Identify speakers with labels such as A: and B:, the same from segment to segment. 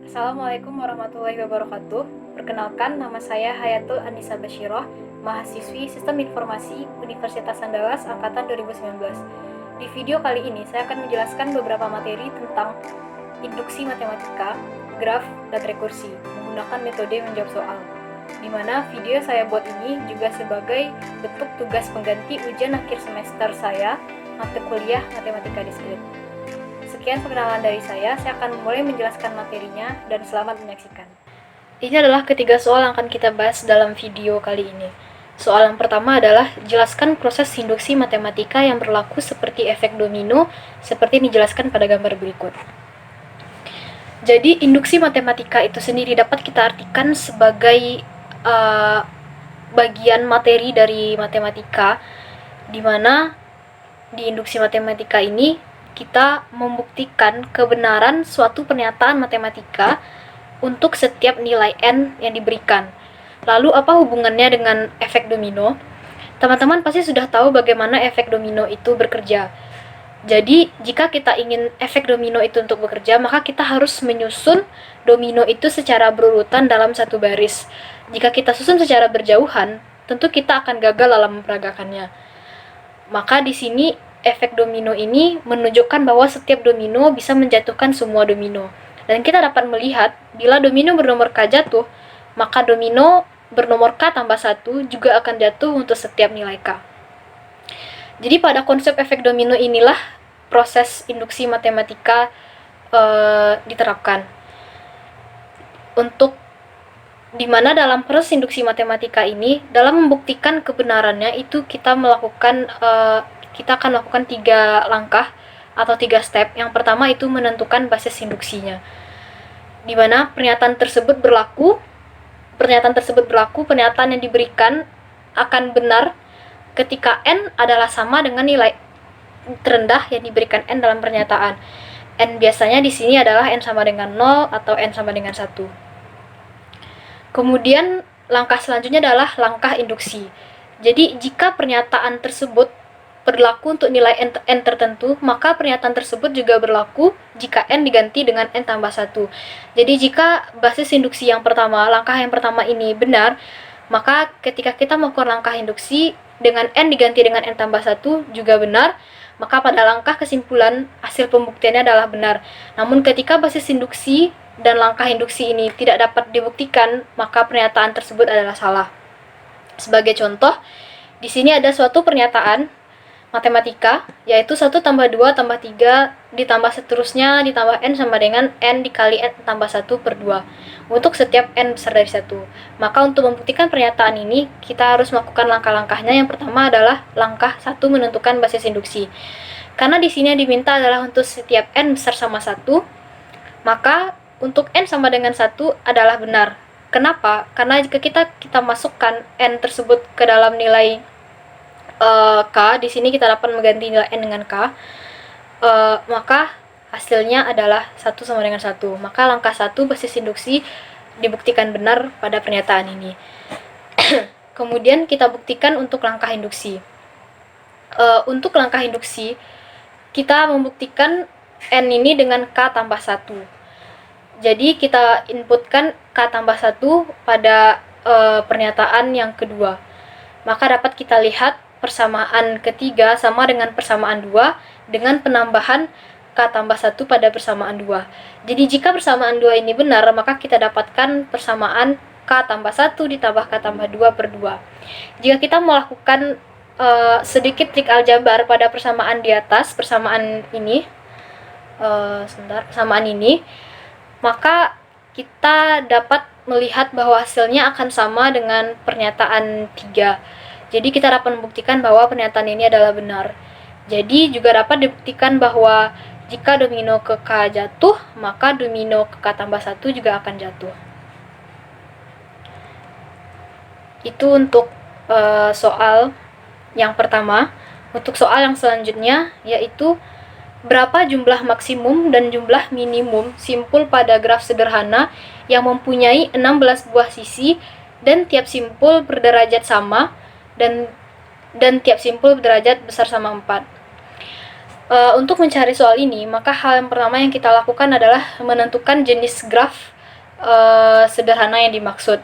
A: Assalamualaikum warahmatullahi wabarakatuh. Perkenalkan, nama saya Hayatul Anissa Bashiroh, mahasiswi Sistem Informasi Universitas Andalas Angkatan 2019. Di video kali ini, saya akan menjelaskan beberapa materi tentang induksi matematika, graf, dan rekursi, menggunakan metode menjawab soal. Di mana video saya buat ini juga sebagai bentuk tugas pengganti ujian akhir semester saya, mata kuliah Matematika Diskrit. Sekian perkenalan dari saya akan mulai menjelaskan materinya dan selamat menyaksikan. Ini adalah ketiga soal yang akan kita bahas dalam video kali ini. Soal yang pertama adalah jelaskan proses induksi matematika yang berlaku seperti efek domino seperti dijelaskan pada gambar berikut. Jadi induksi matematika itu sendiri dapat kita artikan sebagai bagian materi dari matematika, di mana di induksi matematika ini kita membuktikan kebenaran suatu pernyataan matematika untuk setiap nilai n yang diberikan. Lalu apa hubungannya dengan efek domino? Teman-teman pasti sudah tahu bagaimana efek domino itu bekerja. Jadi, jika kita ingin efek domino itu untuk bekerja, maka kita harus menyusun domino itu secara berurutan dalam satu baris. Jika kita susun secara berjauhan, tentu kita akan gagal dalam memperagakannya. Maka di sini efek domino ini menunjukkan bahwa setiap domino bisa menjatuhkan semua domino. Dan kita dapat melihat, bila domino bernomor K jatuh, maka domino bernomor K tambah 1 juga akan jatuh untuk setiap nilai K. Jadi pada konsep efek domino inilah proses induksi matematika diterapkan. Untuk dimana dalam proses induksi matematika ini, dalam membuktikan kebenarannya itu kita akan melakukan 3 langkah atau 3 step. Yang pertama itu menentukan basis induksinya, di mana pernyataan tersebut berlaku, pernyataan yang diberikan akan benar ketika n adalah sama dengan nilai terendah yang diberikan n dalam pernyataan. N biasanya di sini adalah n sama dengan 0 atau n sama dengan 1. Kemudian langkah selanjutnya adalah langkah induksi. Jadi jika pernyataan tersebut berlaku untuk nilai n tertentu, maka pernyataan tersebut juga berlaku jika n diganti dengan n tambah 1. Jadi jika basis induksi yang pertama, langkah yang pertama ini benar, maka ketika kita melakukan langkah induksi dengan n diganti dengan n tambah 1 juga benar, maka pada langkah kesimpulan hasil pembuktiannya adalah benar. Namun ketika basis induksi dan langkah induksi ini tidak dapat dibuktikan, maka pernyataan tersebut adalah salah. Sebagai contoh, di sini ada suatu pernyataan matematika, yaitu 1 tambah 2 tambah 3 ditambah seterusnya ditambah n sama dengan n dikali n tambah 1 per 2 untuk setiap n besar dari 1. Maka untuk membuktikan pernyataan ini, kita harus melakukan langkah-langkahnya. Yang pertama adalah langkah 1 menentukan basis induksi. Karena di sini diminta adalah untuk setiap n besar sama 1, maka untuk n sama dengan 1 adalah benar. Kenapa? Karena jika kita masukkan n tersebut ke dalam nilai K, di sini kita dapat mengganti nilai n dengan K, maka hasilnya adalah 1 sama dengan 1. Maka langkah 1 basis induksi dibuktikan benar pada pernyataan ini. Kemudian kita buktikan untuk langkah induksi. Untuk langkah induksi, kita membuktikan n ini dengan K tambah 1. Jadi kita inputkan K tambah 1 pada pernyataan yang kedua. Maka dapat kita lihat persamaan ketiga sama dengan persamaan 2 dengan penambahan K tambah 1 pada persamaan 2. Jadi jika persamaan 2 ini benar, maka kita dapatkan persamaan K tambah 1 ditambah K tambah 2 per 2. Jika kita melakukan sedikit trik aljabar pada persamaan di atas, persamaan ini, maka kita dapat melihat bahwa hasilnya akan sama dengan pernyataan 3. Jadi kita dapat membuktikan bahwa pernyataan ini adalah benar. Jadi juga dapat dibuktikan bahwa jika domino ke K jatuh, maka domino ke K tambah 1 juga akan jatuh. Itu untuk soal yang pertama. Untuk soal yang selanjutnya, yaitu berapa jumlah maksimum dan jumlah minimum simpul pada graf sederhana yang mempunyai 16 buah sisi dan tiap simpul berderajat sama dan tiap simpul berderajat besar sama 4. Untuk mencari soal ini, maka hal yang pertama yang kita lakukan adalah menentukan jenis graf sederhana yang dimaksud.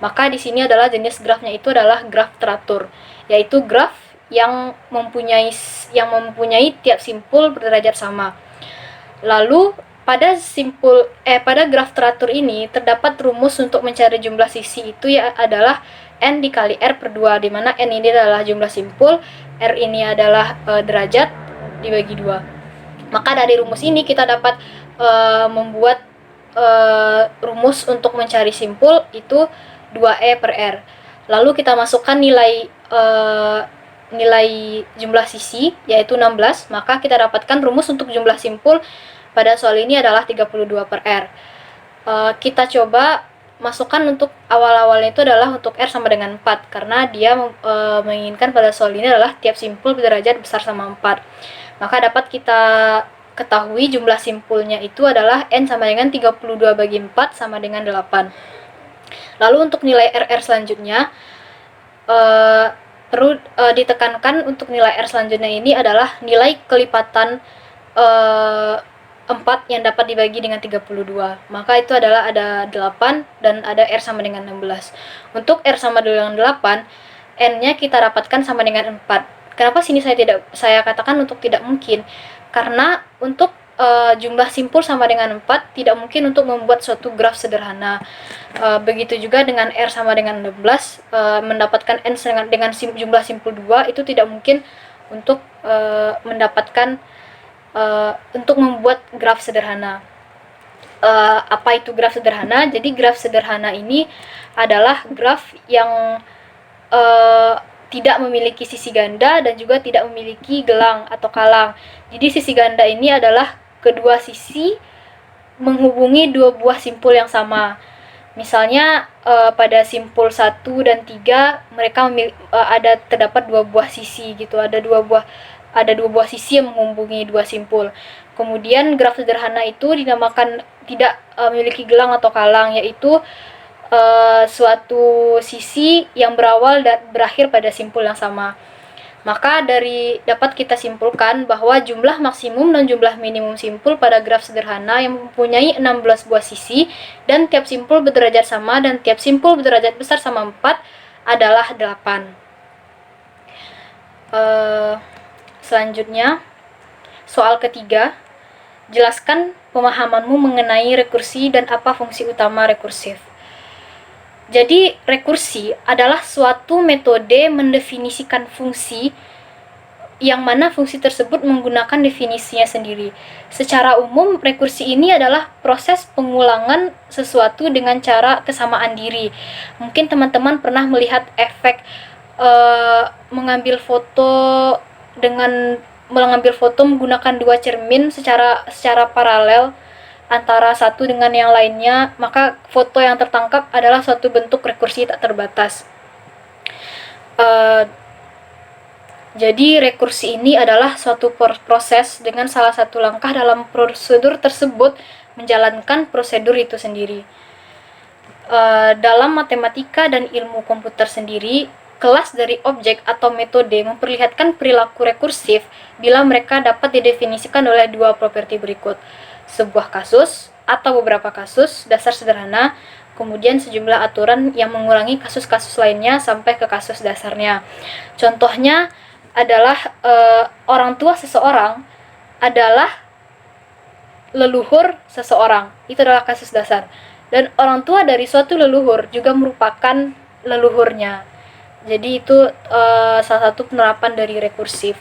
A: Maka di sini adalah jenis grafnya itu adalah graf teratur, yaitu graf yang mempunyai tiap simpul berderajat sama. Lalu pada graf teratur ini terdapat rumus untuk mencari jumlah sisi, itu adalah N dikali R per 2, di mana N ini adalah jumlah simpul, R ini adalah derajat dibagi 2. Maka dari rumus ini kita dapat membuat rumus untuk mencari simpul itu 2E per R. Lalu kita masukkan nilai jumlah sisi yaitu 16, maka kita dapatkan rumus untuk jumlah simpul pada soal ini adalah 32 per R. Kita coba masukkan untuk awal-awalnya itu adalah untuk R sama dengan 4, karena dia menginginkan pada soal ini adalah tiap simpul berderajat besar sama 4. Maka dapat kita ketahui jumlah simpulnya itu adalah N sama dengan 32 bagi 4 sama dengan 8. Lalu untuk nilai RR selanjutnya, perlu ditekankan untuk nilai R selanjutnya ini adalah nilai kelipatan 4 yang dapat dibagi dengan 32. Maka itu adalah ada 8 dan ada R sama dengan 16. Untuk R sama dengan 8, N-nya kita dapatkan sama dengan 4. Kenapa sini saya katakan untuk tidak mungkin? Karena untuk jumlah simpul sama dengan 4 tidak mungkin untuk membuat suatu graf sederhana. Begitu juga dengan R sama dengan 16, mendapatkan N dengan jumlah simpul 2 itu tidak mungkin untuk mendapatkan untuk membuat graf sederhana. Apa itu graf sederhana? Jadi graf sederhana ini adalah graf yang tidak memiliki sisi ganda dan juga tidak memiliki gelang atau kalang. Jadi sisi ganda ini adalah kedua sisi menghubungi dua buah simpul yang sama. Misalnya pada simpul 1 dan 3 mereka terdapat dua buah sisi gitu, ada dua buah sisi yang menghubungi dua simpul. Kemudian graf sederhana itu dinamakan tidak memiliki gelang atau kalang, yaitu suatu sisi yang berawal dan berakhir pada simpul yang sama. Maka dapat kita simpulkan bahwa jumlah maksimum dan jumlah minimum simpul pada graf sederhana yang mempunyai 16 buah sisi dan tiap simpul berderajat sama dan tiap simpul berderajat besar sama 4 adalah 8. Selanjutnya, soal ketiga, jelaskan pemahamanmu mengenai rekursi dan apa fungsi utama rekursif. Jadi, rekursi adalah suatu metode mendefinisikan fungsi yang mana fungsi tersebut menggunakan definisinya sendiri. Secara umum, rekursi ini adalah proses pengulangan sesuatu dengan cara kesamaan diri. Mungkin teman-teman pernah melihat efek mengambil foto menggunakan dua cermin secara paralel antara satu dengan yang lainnya, maka foto yang tertangkap adalah suatu bentuk rekursi tak terbatas. Jadi rekursi ini adalah suatu proses dengan salah satu langkah dalam prosedur tersebut menjalankan prosedur itu sendiri. Dalam matematika dan ilmu komputer sendiri, kelas dari objek atau metode memperlihatkan perilaku rekursif bila mereka dapat didefinisikan oleh dua properti berikut: sebuah kasus atau beberapa kasus dasar sederhana, kemudian sejumlah aturan yang mengurangi kasus-kasus lainnya sampai ke kasus dasarnya. Contohnya adalah orang tua seseorang adalah leluhur seseorang, itu adalah kasus dasar. Dan orang tua dari suatu leluhur juga merupakan leluhurnya. Jadi itu salah satu penerapan dari rekursif.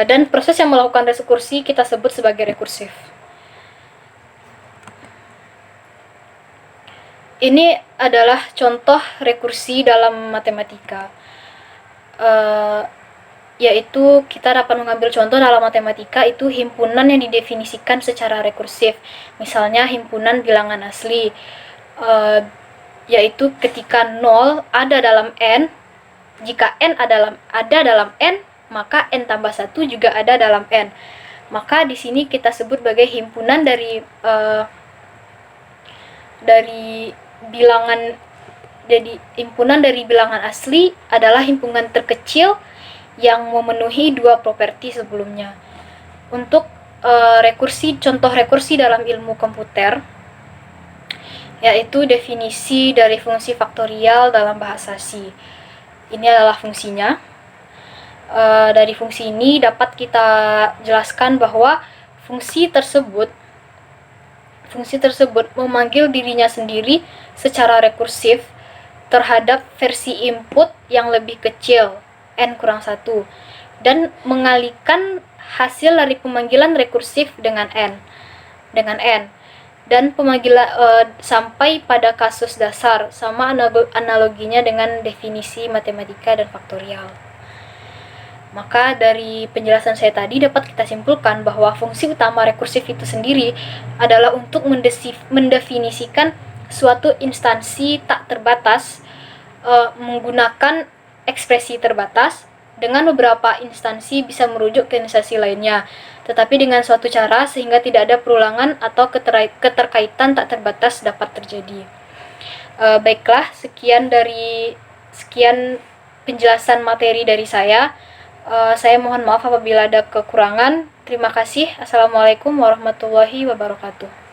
A: Dan proses yang melakukan rekursi kita sebut sebagai rekursif. Ini adalah contoh rekursi dalam matematika. Yaitu kita dapat mengambil contoh dalam matematika itu himpunan yang didefinisikan secara rekursif. Misalnya himpunan bilangan asli, yaitu ketika 0 ada dalam n, jika n ada dalam n, maka n tambah 1 juga ada dalam n. Maka di sini kita sebut sebagai himpunan dari bilangan. Jadi himpunan dari bilangan asli adalah himpunan terkecil yang memenuhi dua properti sebelumnya. Untuk contoh rekursi dalam ilmu komputer, yaitu definisi dari fungsi faktorial dalam bahasa C. Ini adalah fungsinya. Dari fungsi ini dapat kita jelaskan bahwa fungsi tersebut memanggil dirinya sendiri secara rekursif terhadap versi input yang lebih kecil, n-1, dan mengalihkan hasil dari pemanggilan rekursif dengan n, dan pemanggilan sampai pada kasus dasar, sama analoginya dengan definisi matematika dan faktorial. Maka dari penjelasan saya tadi dapat kita simpulkan bahwa fungsi utama rekursif itu sendiri adalah untuk mendefinisikan suatu instansi tak terbatas menggunakan ekspresi terbatas, dengan beberapa instansi bisa merujuk ke instansi lainnya, tetapi dengan suatu cara sehingga tidak ada perulangan atau keterkaitan tak terbatas dapat terjadi. Baiklah, sekian penjelasan materi dari saya. Saya mohon maaf apabila ada kekurangan. Terima kasih. Assalamualaikum warahmatullahi wabarakatuh.